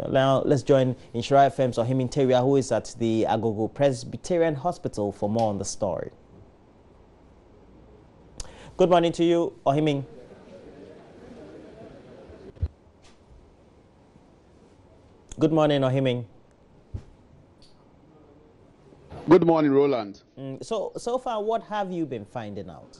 Now, let's join Inshira FM's Ohimin Teria, who is at the Agogo Presbyterian Hospital, for more on the story. Good morning to you, Ohimin. Good morning, Ohimin. Good morning, Roland. So far, what have you been finding out?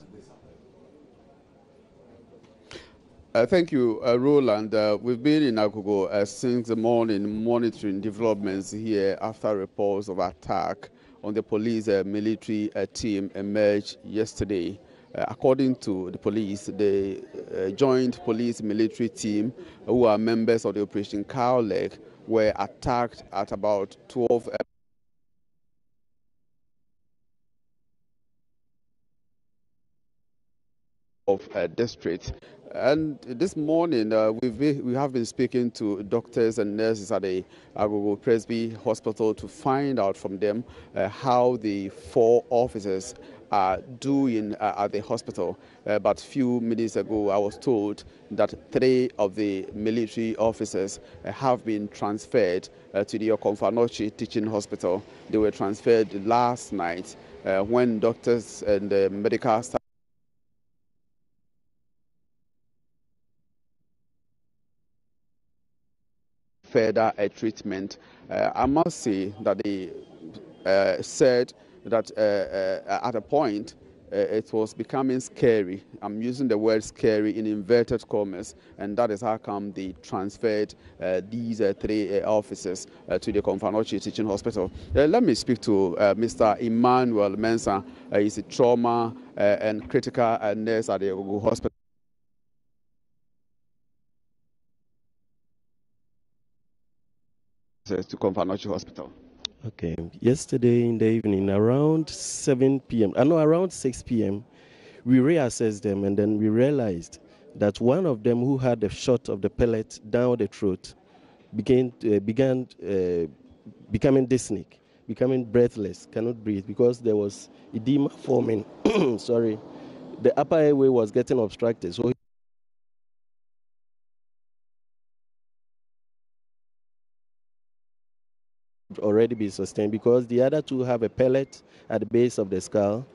Thank you, Roland. We've been in Agogo since the morning, monitoring developments here after reports of attack on the police military team emerged yesterday. According to the police, the joint police military team, who are members of the Operation Cowleg, were attacked at about 12 of district. And this morning, we have been speaking to doctors and nurses at the Agogo Presby Hospital to find out from them how the 4 officers are doing at the hospital. But a few minutes ago, I was told that 3 of the military officers have been transferred to the Okomfanochi Teaching Hospital. They were transferred last night when doctors and medical staff further treatment. I must say that they said that at a point it was becoming scary. I'm using the word scary in inverted commas, and that is how come they transferred these 3 officers to the Okomfanochi Teaching Hospital. Let me speak to Mr. Emmanuel Mensah. He's a trauma and critical nurse at the Agogo Hospital. To Okomfanochi Hospital. Okay. Yesterday in the evening, around 7 p.m., around 6 p.m., we reassessed them, and then we realized that one of them who had a shot of the pellet down the throat began becoming dyspneic, becoming breathless, cannot breathe because there was edema forming. Sorry, the upper airway was getting obstructed. So already be sustained because the other 2 have a pellet at the base of the skull,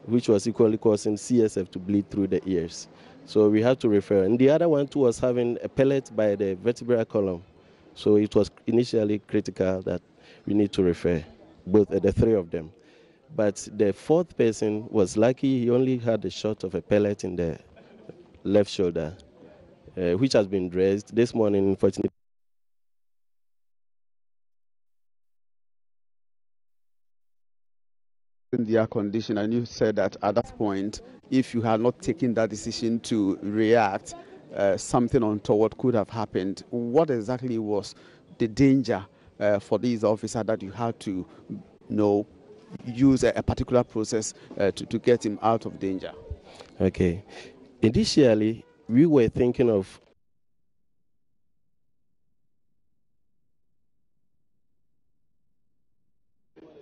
which was equally causing CSF to bleed through the ears. So we had to refer. And the other one too was having a pellet by the vertebral column. So it was initially critical that we need to refer both the 3 of them. But the 4th person was lucky. He only had a shot of a pellet in the left shoulder, which has been dressed. This morning, unfortunately, in their condition, and you said that at that point, if you had not taken that decision to react, something untoward could have happened. What exactly was the danger for these officers that you had to use a particular process to get him out of danger? Okay. Initially, we were thinking of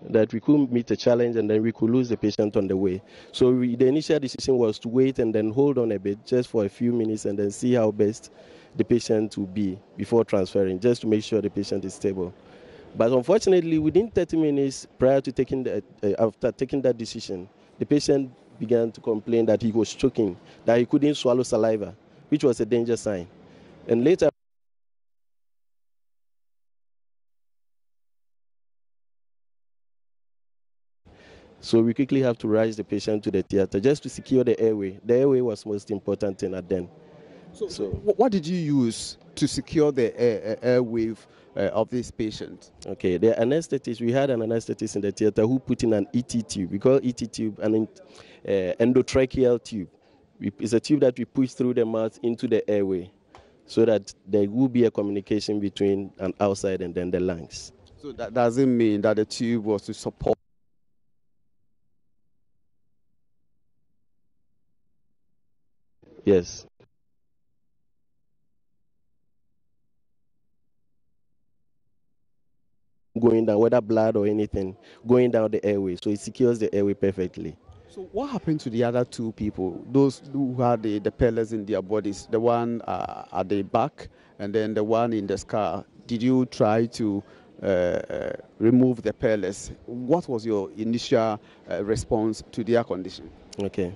that we could meet a challenge and then we could lose the patient on the way. So the initial decision was to wait and then hold on a bit just for a few minutes and then see how best the patient will be before transferring, just to make sure the patient is stable. But unfortunately, within 30 minutes prior to after taking that decision, the patient began to complain that he was choking, that he couldn't swallow saliva, which was a danger sign. And later, so we quickly have to rush the patient to the theater just to secure the airway. The airway was most important thing at then. So what did you use to secure the airway of this patient? Okay, the anesthetist, we had an anesthetist in the theater who put in an ET tube. We call ET tube an endotracheal tube. It's a tube that we push through the mouth into the airway so that there will be a communication between an outside and then the lungs. So that doesn't mean that the tube was to support. Yes. Going down, whether blood or anything, going down the airway. So it secures the airway perfectly. So what happened to the other 2 people, those who had the pellets in their bodies, the one at the back and then the one in the skull? did you try to remove the pellets? What was your initial response to their condition? Okay.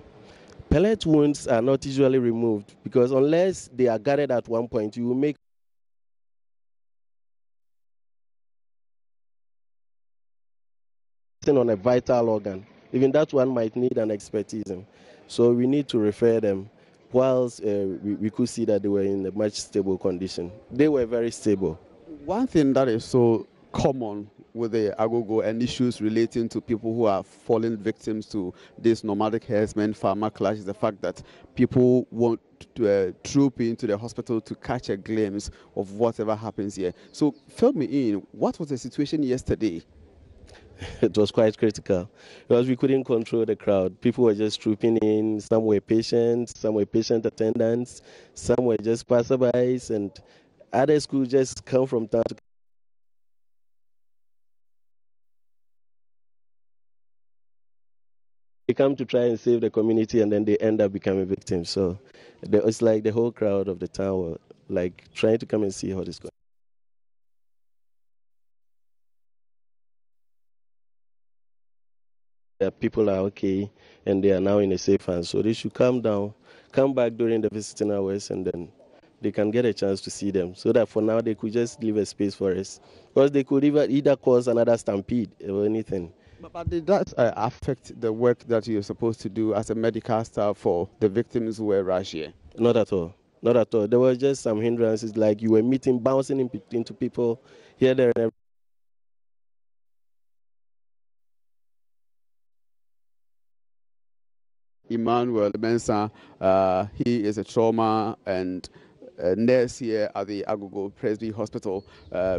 Pellet wounds are not usually removed because unless they are guarded at one point, you will make on a vital organ. Even that one might need an expertise. So we need to refer them. Whilst we could see that they were in a much stable condition. They were very stable. One thing that is so common with the Agogo and issues relating to people who are falling victims to this nomadic herdsmen farmer clash is the fact that people want to troop into the hospital to catch a glimpse of whatever happens here. So fill me in, what was the situation yesterday? It was quite critical because we couldn't control the crowd. People were just trooping in. Some were patients, some were patient attendants, some were just passerbys, and others could just come from town to they come to try and save the community, and then they end up becoming victims. So it's like the whole crowd of the town were like trying to come and see how this goes. People are okay and they are now in a safe hands. So they should come down, come back during the visiting hours, and then they can get a chance to see them. So that for now they could just leave a space for us. Because they could either cause another stampede or anything. But did that affect the work that you're supposed to do as a medical staff for the victims who were rushed here? Not at all. Not at all. There were just some hindrances, like you were bouncing into people here, there, and everywhere. Emmanuel Mensah, he is a trauma and nurse here at the Agogo Presby Hospital,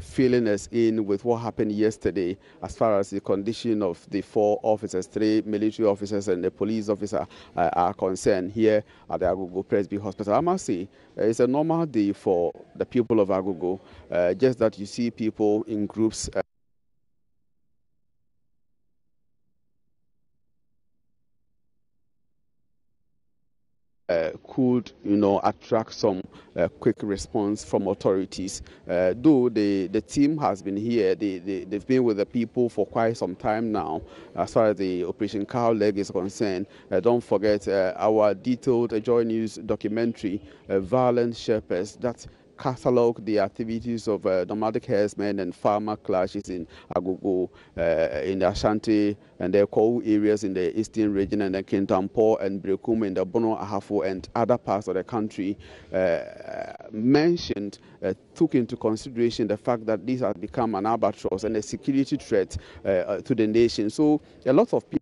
filling us in with what happened yesterday as far as the condition of the 4 officers, 3 military officers and the police officer are concerned here at the Agogo Presby Hospital. I must say, it's a normal day for the people of Agogo, just that you see people in groups. Could attract some quick response from authorities. Though the team has been here, they've been with the people for quite some time now. As far as the Operation Cow Leg is concerned, don't forget our detailed JoyNews documentary, Violent Shepherds, that catalog the activities of nomadic herdsmen and farmer clashes in Agogo, in the Ashanti and the Kou areas in the eastern region, and the Kintampo and Brekum in the Bono Ahafo and other parts of the country, mentioned, took into consideration the fact that this has become an albatross and a security threat to the nation. So a lot of people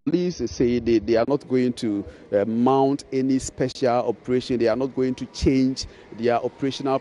police say they are not going to mount any special operation. They are not going to change their operational